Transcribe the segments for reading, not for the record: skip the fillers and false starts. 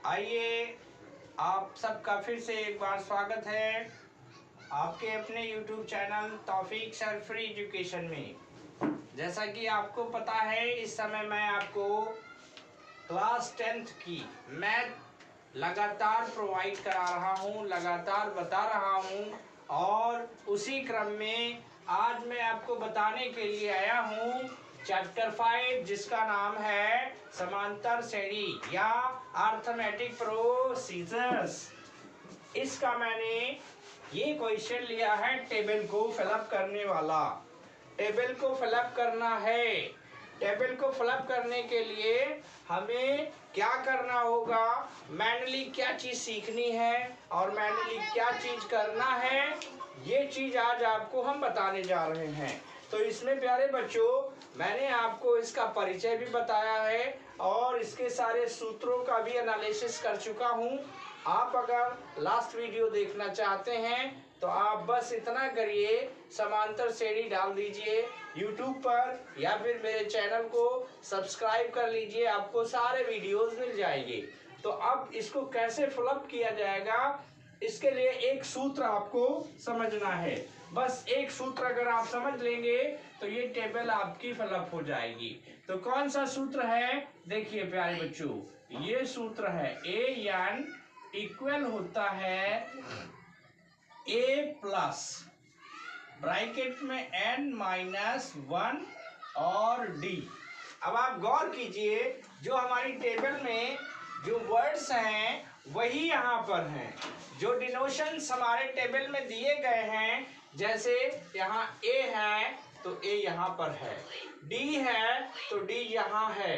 आइए, आप सबका फिर से एक बार स्वागत है आपके अपने YouTube चैनल तौफीक सर फ्री एजुकेशन में। जैसा कि आपको पता है, इस समय मैं आपको क्लास 10th की मैथ लगातार प्रोवाइड करा रहा हूँ, लगातार बता रहा हूँ। और उसी क्रम में आज मैं आपको बताने के लिए आया हूँ चैप्टर 5, जिसका नाम है समांतर श्रेणी या अर्थमेटिक प्रोसीजर्स। इसका मैंने ये क्वेश्चन लिया है टेबल को फिलअप करने वाला। टेबल को फिलअप करना है। टेबल को फिलअप करने के लिए हमें क्या करना होगा, मैनुअली क्या चीज़ सीखनी है और मैनुअली क्या चीज़ करना है, ये चीज़ आज आपको हम बताने जा रहे हैं। तो इसमें प्यारे बच्चों, मैंने आपको इसका परिचय भी बताया है और इसके सारे सूत्रों का भी एनालिसिस कर चुका हूँ। आप अगर लास्ट वीडियो देखना चाहते हैं तो आप बस इतना करिए, समांतर श्रेणी डाल दीजिए YouTube पर या फिर मेरे चैनल को सब्सक्राइब कर लीजिए, आपको सारे वीडियोस मिल जाएंगे। तो अब इसको कैसे फिलअप किया जाएगा, इसके लिए एक सूत्र आपको समझना है। बस एक सूत्र अगर आप समझ लेंगे तो ये टेबल आपकी फिलअप हो जाएगी। तो कौन सा सूत्र है, देखिए प्यारे बच्चों, ये सूत्र है AN इक्वल होता है A प्लस ब्रैकेट में N-1 और D। अब आप गौर कीजिए, जो हमारी टेबल में जो वर्ड्स हैं वही यहाँ पर हैं। जो डिनोशंस हमारे टेबल में दिए गए हैं, जैसे यहाँ A है तो A यहाँ पर है, D है तो D यहाँ है,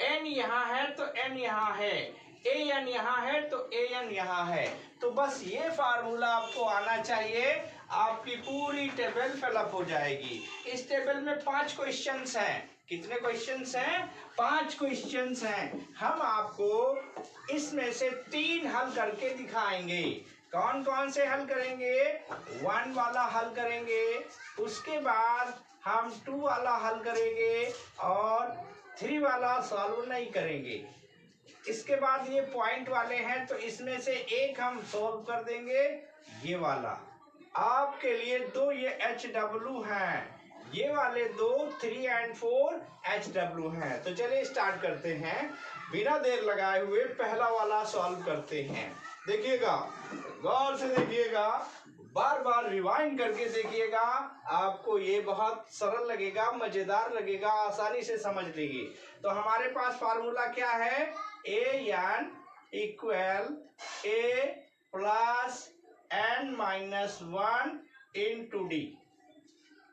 N यहाँ है तो N यहाँ है, AN यहाँ है तो AN यहाँ है। तो बस ये फार्मूला आपको आना चाहिए, आपकी पूरी टेबल फिलअप हो जाएगी। इस टेबल में 5 क्वेश्चंस हैं। कितने क्वेश्चंस हैं? 5 क्वेश्चंस हैं। हम आपको इसमें से 3 हल करके दिखाएंगे। कौन कौन से हल करेंगे? 1 वाला हल करेंगे, उसके बाद हम 2 वाला हल करेंगे और 3 वाला सॉल्व नहीं करेंगे। इसके बाद ये पॉइंट वाले हैं तो इसमें से एक हम सॉल्व कर देंगे, ये वाला। आपके लिए 2 ये HW हैं, ये वाले 2 3 और 4 HW हैं। तो चलिए स्टार्ट करते हैं, बिना देर लगाए हुए पहला वाला सॉल्व करते हैं। देखिएगा, गौर से देखिएगा, बार बार रिवाइंड करके देखिएगा, आपको ये बहुत सरल लगेगा, मज़ेदार लगेगा, आसानी से समझ लेंगे। तो हमारे पास फार्मूला क्या है? AN equal A plus N-1 into D।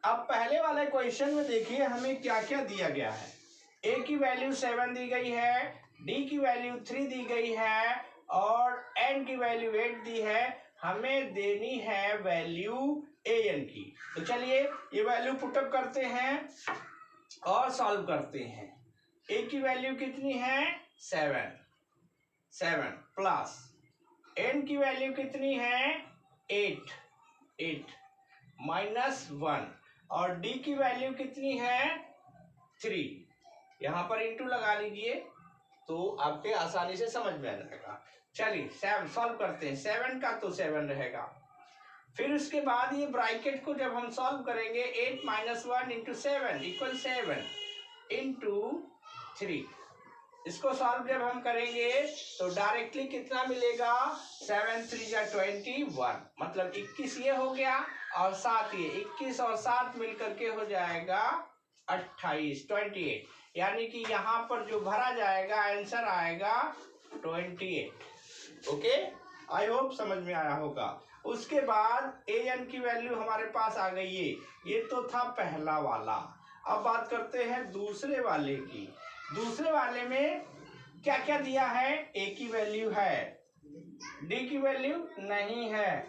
अब पहले वाले क्वेश्चन में देखिए हमें क्या क्या दिया गया है। A की वैल्यू 7 दी गई है, D की वैल्यू 3 दी गई है और N की वैल्यू 8 दी है। हमें देनी है वैल्यू AN की। तो चलिए ये वैल्यू पुटअप करते हैं और सॉल्व करते हैं। A की वैल्यू कितनी है? 7 प्लस N की वैल्यू कितनी है? 8 माइनस 1 और D की वैल्यू कितनी है? 3। यहाँ पर इंटू लगा लीजिए तो आपके आसानी से समझ में आ जाएगा। चलिए 7 सॉल्व करते हैं। 7 का तो 7 रहेगा। फिर उसके बाद ये ब्रैकेट को जब हम सॉल्व करेंगे, 8 माइनस 1 इंटू 7 इक्वल 7 इंटू 3। इसको सॉल्व जब हम करेंगे तो डायरेक्टली कितना मिलेगा? 7 3 जा 21, मतलब 21 ये हो गया और 7 ये, 21 और 7 मिलकर के हो जाएगा 28। यानी कि यहाँ पर जो भरा जाएगा आंसर आएगा 28। ओके, आई होप समझ में आया होगा। उसके बाद AN की वैल्यू हमारे पास आ गई है। ये तो था पहला वाला। अब बात करते हैं दूसरे वाले की। दूसरे वाले में क्या क्या दिया है? A की वैल्यू है, D की वैल्यू नहीं है,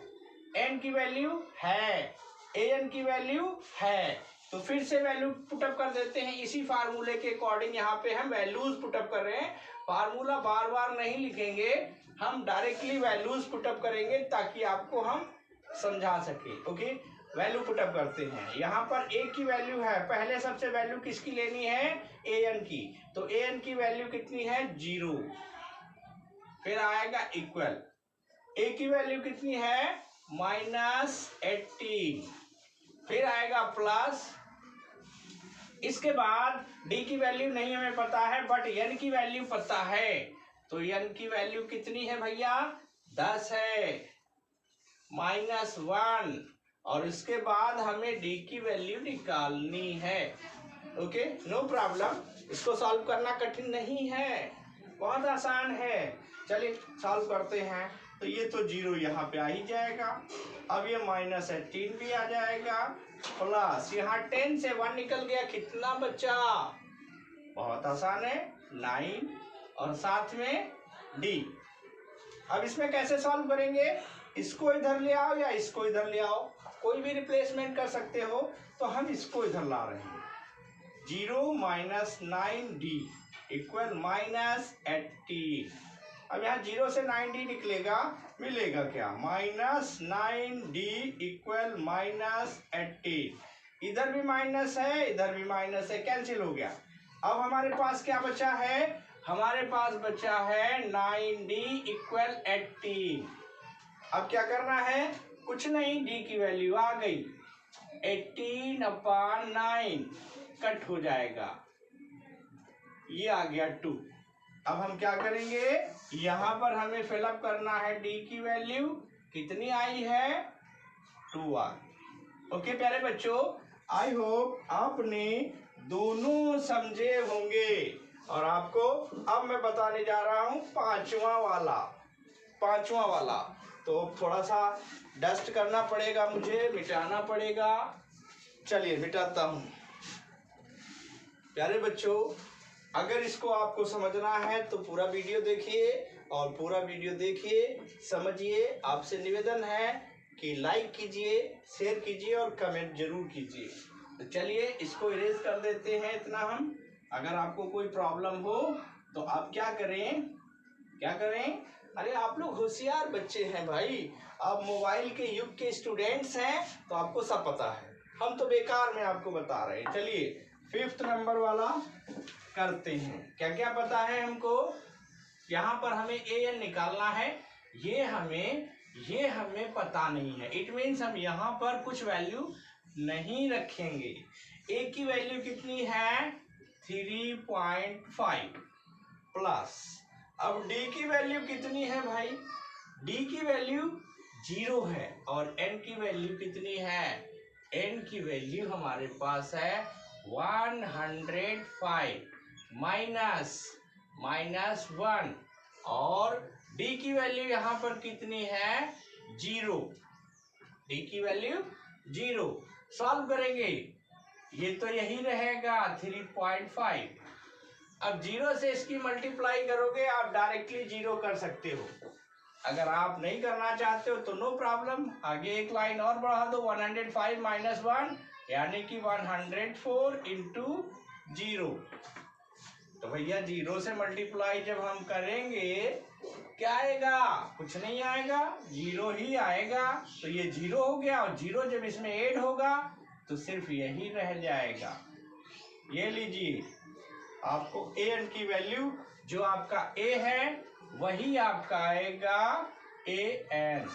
N की वैल्यू है, AN की वैल्यू है। तो फिर से वैल्यू पुटअप कर देते हैं इसी फार्मूले के अकॉर्डिंग। यहाँ पे हम वैल्यूज पुटअप कर रहे हैं, फार्मूला बार बार नहीं लिखेंगे, हम डायरेक्टली वैल्यूज पुटअप करेंगे ताकि आपको हम समझा सके। ओके, वैल्यू पुटअप करते हैं। यहाँ पर A की वैल्यू है, पहले सबसे वैल्यू किसकी लेनी है? AN की। तो AN की वैल्यू कितनी है? 0। फिर आएगा इक्वल, ए की वैल्यू कितनी है -18, फिर आएगा प्लस, इसके बाद डी की वैल्यू नहीं हमें पता है बट एन की वैल्यू पता है, तो एन की वैल्यू कितनी है भैया 10 है, -1, और इसके बाद हमें डी की वैल्यू निकालनी है। ओके, नो प्रॉब्लम, इसको सॉल्व करना कठिन नहीं है, बहुत आसान है। चलिए सॉल्व करते हैं। तो ये तो 0 यहाँ पे आ ही जाएगा, अब ये -18 भी आ जाएगा, प्लस यहाँ 10 से 1 निकल गया, कितना बचा, बहुत आसान है 9, और साथ में डी। अब इसमें कैसे सॉल्व करेंगे, इसको इधर ले आओ या इसको इधर ले आओ, कोई भी रिप्लेसमेंट कर सकते हो, तो हम इसको इधर ला रहे हैं। 0 - 9d इक्वल -18। अब यहाँ 0 से 9d निकलेगा, मिलेगा क्या, -9d इक्वल -18। इधर भी माइनस है, इधर भी माइनस है, कैंसिल हो गया। अब हमारे पास क्या बचा है, हमारे पास बचा है 9d इक्वल 18। अब क्या करना है, कुछ नहीं, d की वैल्यू आ गई, 18/9 कट हो जाएगा, ये आ गया 2। अब हम क्या करेंगे, यहाँ पर हमें फिलअप करना है, d की वैल्यू कितनी आई है 2 आ। ओके प्यारे बच्चों, आई होप आपने दोनों समझे होंगे, और आपको अब मैं बताने जा रहा हूँ पांचवा वाला। तो थोड़ा सा डस्ट करना पड़ेगा, मुझे मिटाना पड़ेगा, चलिए मिटाता हूँ। प्यारे बच्चों, अगर इसको आपको समझना है तो पूरा वीडियो देखिए, और पूरा वीडियो देखिए, समझिए। आपसे निवेदन है कि लाइक कीजिए, शेयर कीजिए और कमेंट जरूर कीजिए। तो चलिए इसको इरेज कर देते हैं इतना हम। अगर आपको कोई प्रॉब्लम हो तो आप क्या करें, अरे आप लोग होशियार बच्चे हैं भाई, आप मोबाइल के युग के स्टूडेंट्स हैं, तो आपको सब पता है, हम तो बेकार में आपको बता रहे हैं। चलिए 5th नंबर वाला करते हैं। क्या क्या पता है हमको, यहाँ पर हमें an निकालना है, ये हमें पता नहीं है, इट मीन्स हम यहाँ पर कुछ वैल्यू नहीं रखेंगे। a की वैल्यू कितनी है 3.5 प्लस, अब d की वैल्यू कितनी है भाई, d की वैल्यू 0 है, और n की वैल्यू कितनी है, n की वैल्यू हमारे पास है 105 -1, और d की वैल्यू यहाँ पर कितनी है 0, d की वैल्यू 0। सॉल्व करेंगे, ये तो यही रहेगा 3.5। अब 0 से इसकी मल्टीप्लाई करोगे, आप डायरेक्टली 0 कर सकते हो। अगर आप नहीं करना चाहते हो तो नो प्रॉब्लम, आगे एक लाइन और बढ़ा दो, 105 - 1 यानी कि 104 × 0। तो भैया 0 से मल्टीप्लाई जब हम करेंगे क्या आएगा, कुछ नहीं आएगा, 0 ही आएगा। तो ये 0 हो गया, और 0 जब इसमें ऐड होगा तो सिर्फ यही रह जाएगा। ये लीजिए, आपको an की वैल्यू, जो आपका a है वही आपका आएगा an।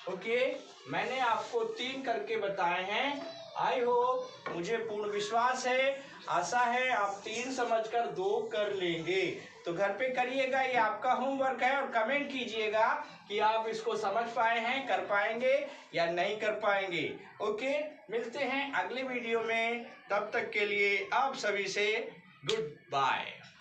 ओके, मैंने आपको 3 करके बताए हैं। आई होप, मुझे पूर्ण विश्वास है, आशा है आप 3 समझकर 2 कर लेंगे। तो घर पे करिएगा, ये आपका होमवर्क है, और कमेंट कीजिएगा कि आप इसको समझ पाए हैं, कर पाएंगे या नहीं कर पाएंगे। ओके, मिलते हैं अगले वीडियो में, तब तक के लिए आप सभी से गुड बाय।